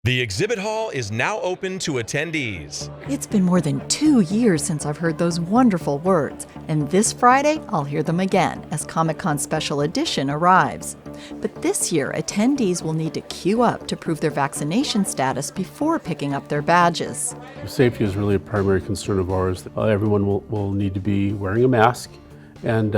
The exhibit hall is now open to attendees. It's been more than 2 years since I've heard those wonderful words, and this Friday I'll hear them again as Comic-Con Special Edition arrives. But this year, attendees will need to queue up to prove their vaccination status before picking up their badges. Safety is really a primary concern of ours. Everyone will need to be wearing a mask and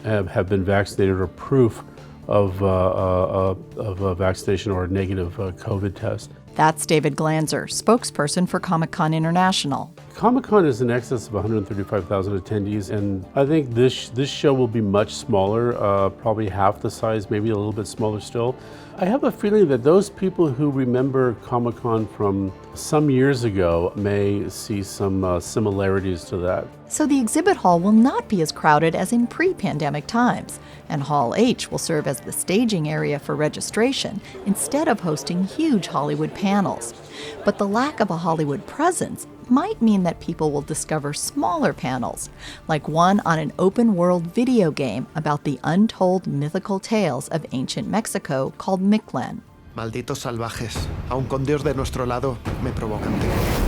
have been vaccinated or proof of a vaccination or a negative COVID test. That's David Glanzer, spokesperson for Comic-Con International. Comic-Con is in excess of 135,000 attendees, and I think this show will be much smaller, probably half the size, maybe a little bit smaller still. I have a feeling that those people who remember Comic-Con from some years ago may see some similarities to that. So the exhibit hall will not be as crowded as in pre-pandemic times, and Hall H will serve as the staging area for registration instead of hosting huge Hollywood panels. But the lack of a Hollywood presence might mean that people will discover smaller panels, like one on an open-world video game about the untold mythical tales of ancient Mexico called Mictlan. Malditos salvajes, aun con Dios de nuestro lado, me provocan temor.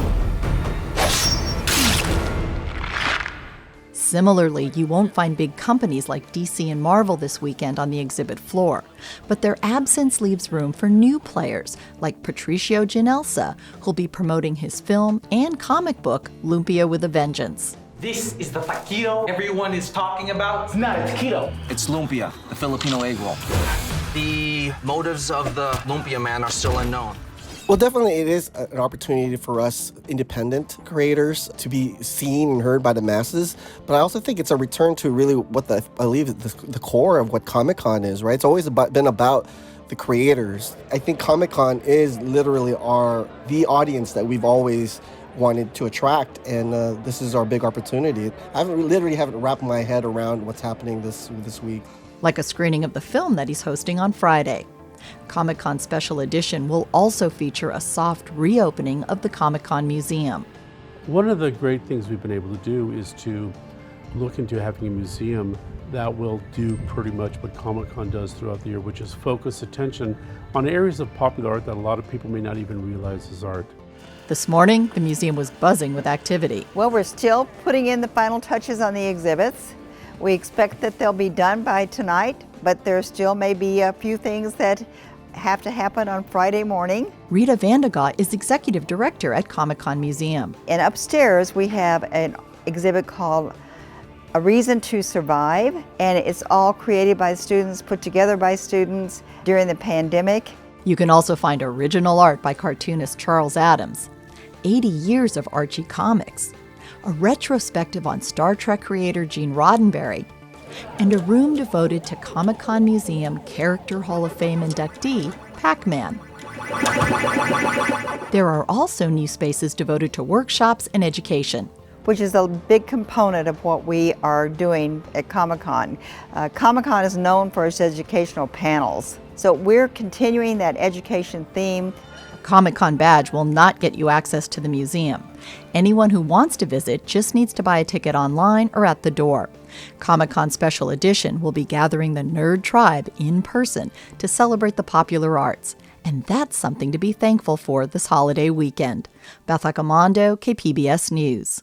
Similarly, you won't find big companies like DC and Marvel this weekend on the exhibit floor, but their absence leaves room for new players like Patricio Ginelsa, who'll be promoting his film and comic book, Lumpia with a Vengeance. This is the taquito everyone is talking about. It's not a taquito. It's lumpia, the Filipino egg roll. The motives of the lumpia man are still unknown. Well, definitely it is an opportunity for us independent creators to be seen and heard by the masses. But I also think it's a return to really what I believe is the core of what Comic-Con is, right? It's always been about the creators. I think Comic-Con is literally the audience that we've always wanted to attract, and this is our big opportunity. I haven't wrapped my head around what's happening this week. Like a screening of the film that he's hosting on Friday. Comic-Con Special Edition will also feature a soft reopening of the Comic-Con Museum. One of the great things we've been able to do is to look into having a museum that will do pretty much what Comic-Con does throughout the year, which is focus attention on areas of popular art that a lot of people may not even realize is art. This morning, the museum was buzzing with activity. Well, we're still putting in the final touches on the exhibits. We expect that they'll be done by tonight, but there still may be a few things that have to happen on Friday morning. Rita Vandegaw is executive director at Comic-Con Museum. And upstairs we have an exhibit called A Reason to Survive, and it's all created by students, put together by students during the pandemic. You can also find original art by cartoonist Charles Addams, 80 years of Archie comics, a retrospective on Star Trek creator Gene Roddenberry, and a room devoted to Comic-Con Museum Character Hall of Fame inductee, Pac-Man. There are also new spaces devoted to workshops and education, which is a big component of what we are doing at Comic-Con. Comic-Con is known for its educational panels, so we're continuing that education theme. A Comic-Con badge will not get you access to the museum. Anyone who wants to visit just needs to buy a ticket online or at the door. Comic-Con Special Edition will be gathering the nerd tribe in person to celebrate the popular arts. And that's something to be thankful for this holiday weekend. Beth Accomando, KPBS News.